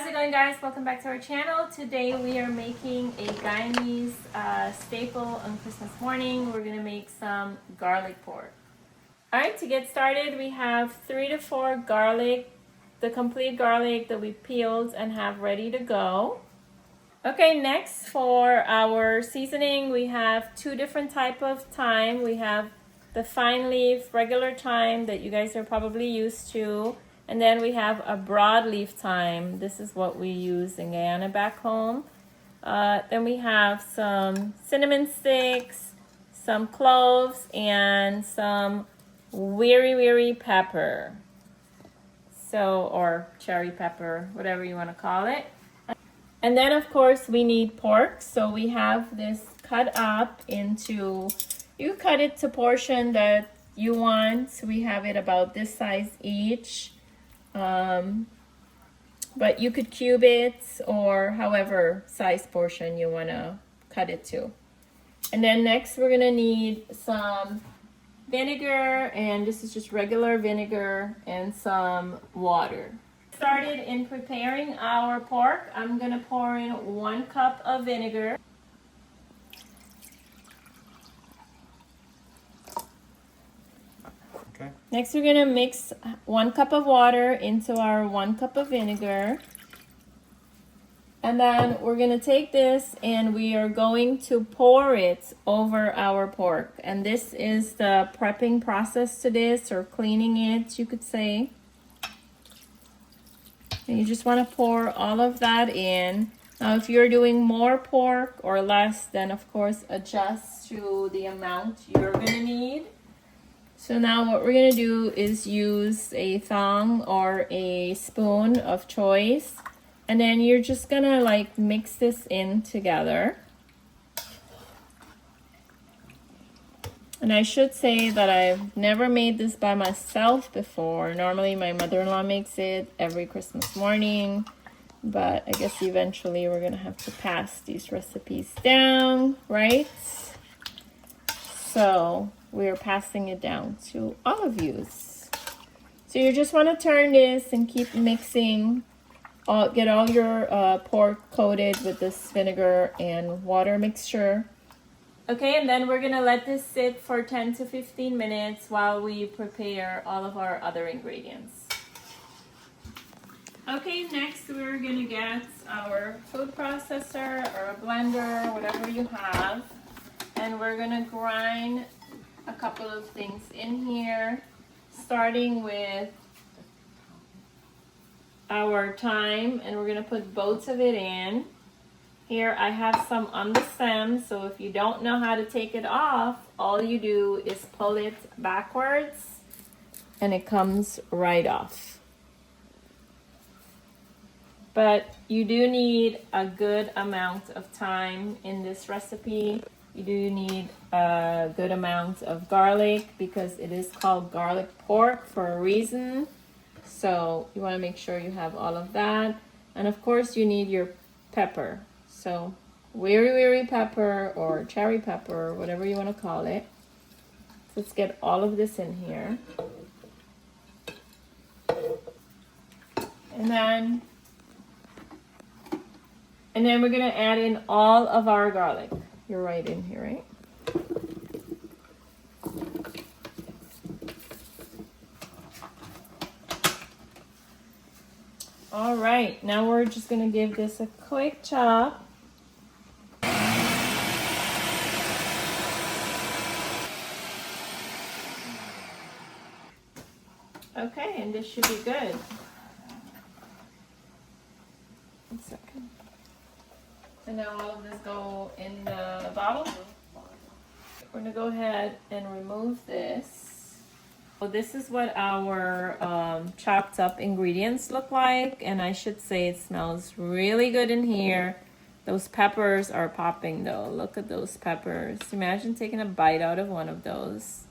How's it going, guys? Welcome back to our channel. Today we are making a Guyanese staple on Christmas morning. We're gonna make some garlic pork. All right, to get started, we have 3 to 4 garlic, the complete garlic that we peeled and have ready to go. Okay, next for our seasoning, we have 2 different type of thyme. We have the fine leaf, regular thyme that you guys are probably used to. And then we have a broadleaf thyme. This is what we use in Guyana back home. Then we have some cinnamon sticks, some cloves, and some wiri pepper. Or cherry pepper, whatever you want to call it. And then of course we need pork. So we have this cut up into, you cut it to portion that you want. We have it about this size each. But you could cube it or however size portion you want to cut it to. And then next we're going to need some vinegar, and this is just regular vinegar, and some water. Started in preparing our pork. I'm going to pour in 1 cup of vinegar. Okay. Next, we're going to mix 1 cup of water into our 1 cup of vinegar. And then we're going to take this and we are going to pour it over our pork. And this is the prepping process to this, or cleaning it, you could say. And you just want to pour all of that in. Now, if you're doing more pork or less, then of course adjust to the amount you're going to need. So now what we're going to do is use a thong or a spoon of choice. And then you're just going to like mix this in together. And I should say that I've never made this by myself before. Normally my mother-in-law makes it every Christmas morning. But I guess eventually we're going to have to pass these recipes down, right? So we're passing it down to all of you. So you just want to turn this and keep mixing. Get all your pork coated with this vinegar and water mixture. Okay, and then we're going to let this sit for 10 to 15 minutes while we prepare all of our other ingredients. Okay, next we're going to get our food processor or a blender, whatever you have. And we're going to grind a couple of things in here, starting with our thyme, and we're going to put both of it in. Here I have some on the stem, so if you don't know how to take it off, all you do is pull it backwards and it comes right off. But you do need a good amount of thyme in this recipe. You do need a good amount of garlic because it is called garlic pork for a reason. So you want to make sure you have all of that. And of course you need your pepper. So wiri pepper or cherry pepper, whatever you want to call it. So let's get all of this in here. And then we're going to add in all of our garlic. You're right in here, right? All right, now we're just gonna give this a quick chop. Okay, and this should be good. 1 second. And now all of this go in the bottle. We're gonna go ahead and remove this. So this is what our chopped up ingredients look like, and I should say it smells really good in here. Those peppers are popping though. Look at those peppers. Imagine taking a bite out of one of those.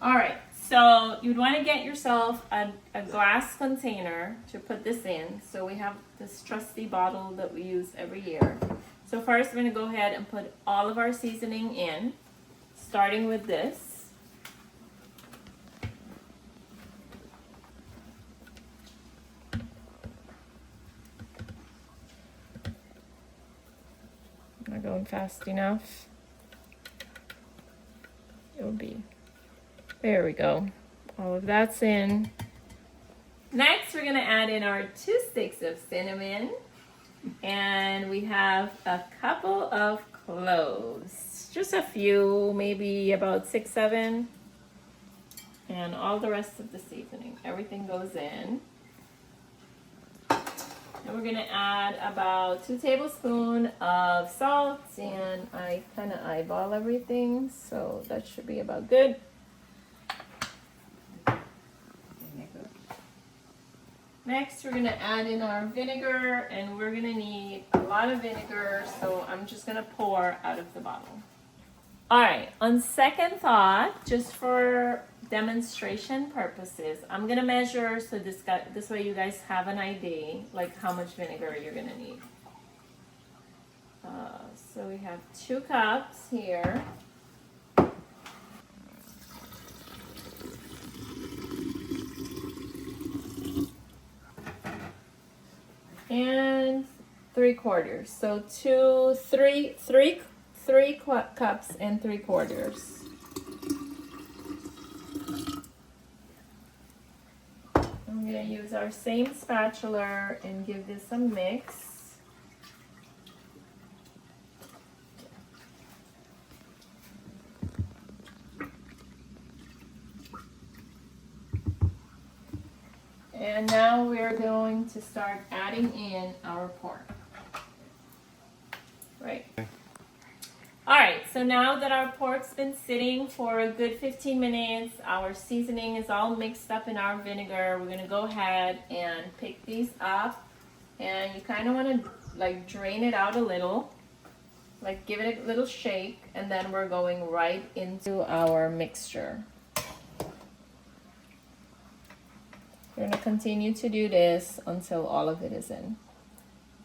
All right, so you'd want to get yourself a glass container to put this in. So we have this trusty bottle that we use every year. So first we're going to go ahead and put all of our seasoning in, starting with this. down fast enough, it'll be, there we go. All of that's in. Next, we're gonna add in our 2 sticks of cinnamon, and we have a couple of cloves, just a few, maybe about 6, 7, and all the rest of the seasoning. Everything goes in. And we're gonna add about 2 tablespoons of salt, and I kind of eyeball everything, so that should be about good. Next, we're gonna add in our vinegar, and we're gonna need a lot of vinegar, so I'm just gonna pour out of the bottle. All right, on second thought, just for demonstration purposes, I'm gonna measure so this way you guys have an idea like how much vinegar you're gonna need. So we have 2 cups here. And 3/4. So 3 cups and 3/4. I'm gonna use our same spatula and give this a mix. And now we're going to start adding in our pork. Right. All right, so now that our pork's been sitting for a good 15 minutes, our seasoning is all mixed up in our vinegar, we're gonna go ahead and pick these up. And you kind of want to like drain it out a little, like give it a little shake, and then we're going right into our mixture. We're going to continue to do this until all of it is in.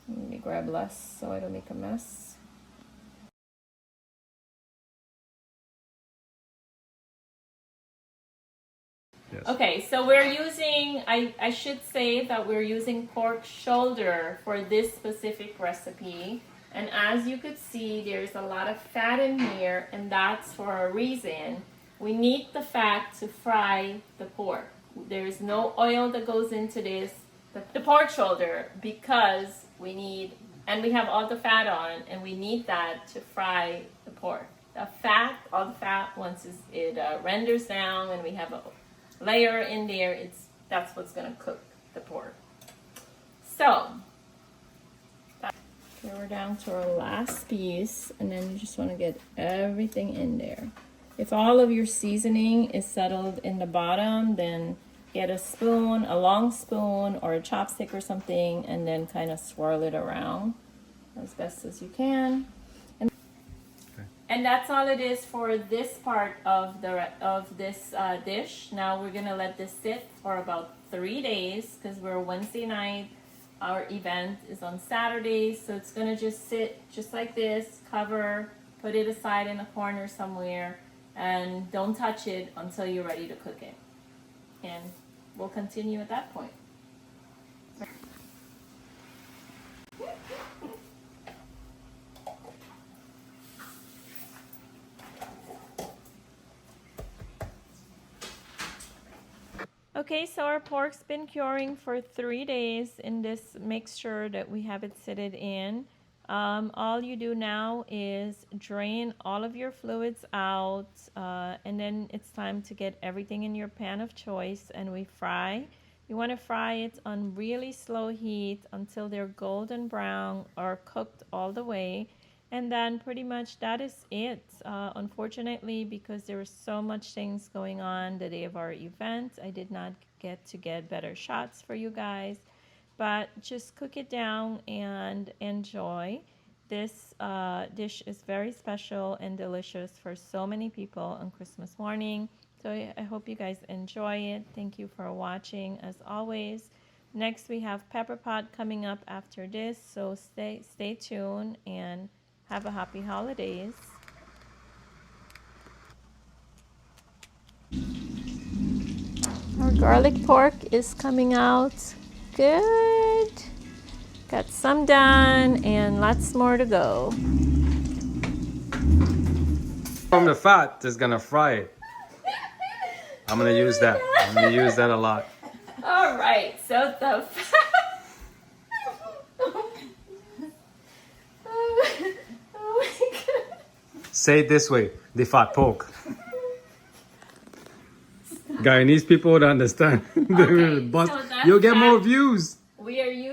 Let me grab less so I don't make a mess. Yes. Okay, so we're using, I should say that we're using pork shoulder for this specific recipe. And as you could see, there's a lot of fat in here, and that's for a reason. We need the fat to fry the pork. There is no oil that goes into this, the pork shoulder, because we need, and we have all the fat on, and we need that to fry the pork. The fat, all the fat, once it renders down and we have a layer in there, that's what's going to cook the pork. So, here we're down to our last piece, and then you just want to get everything in there. If all of your seasoning is settled in the bottom, then get a spoon, a long spoon or a chopstick or something, and then kind of swirl it around as best as you can. And that's all it is for this part of this dish. Now we're gonna let this sit for about 3 days because we're Wednesday night. Our event is on Saturday, so it's gonna just sit just like this, cover, put it aside in a corner somewhere, and don't touch it until you're ready to cook it. And we'll continue at that point. Okay, so our pork's been curing for 3 days in this mixture that we have it seated in. All you do now is drain all of your fluids out, and then it's time to get everything in your pan of choice, and we fry. You want to fry it on really slow heat until they're golden brown or cooked all the way. And then pretty much that is it. Unfortunately, because there was so much things going on the day of our event, I did not get better shots for you guys. But just cook it down and enjoy. This dish is very special and delicious for so many people on Christmas morning. So I hope you guys enjoy it. Thank you for watching as always. Next we have pepper pot coming up after this, so stay tuned and have a happy holidays. Our garlic pork is coming out good. Got some done and lots more to go. From the fat is gonna fry it. I'm gonna use that. I'm gonna use that a lot. All right, so the oh my god. Say it this way: the fat pork. Guyanese people would understand. Okay, But so that's you'll get more fat. views. We are using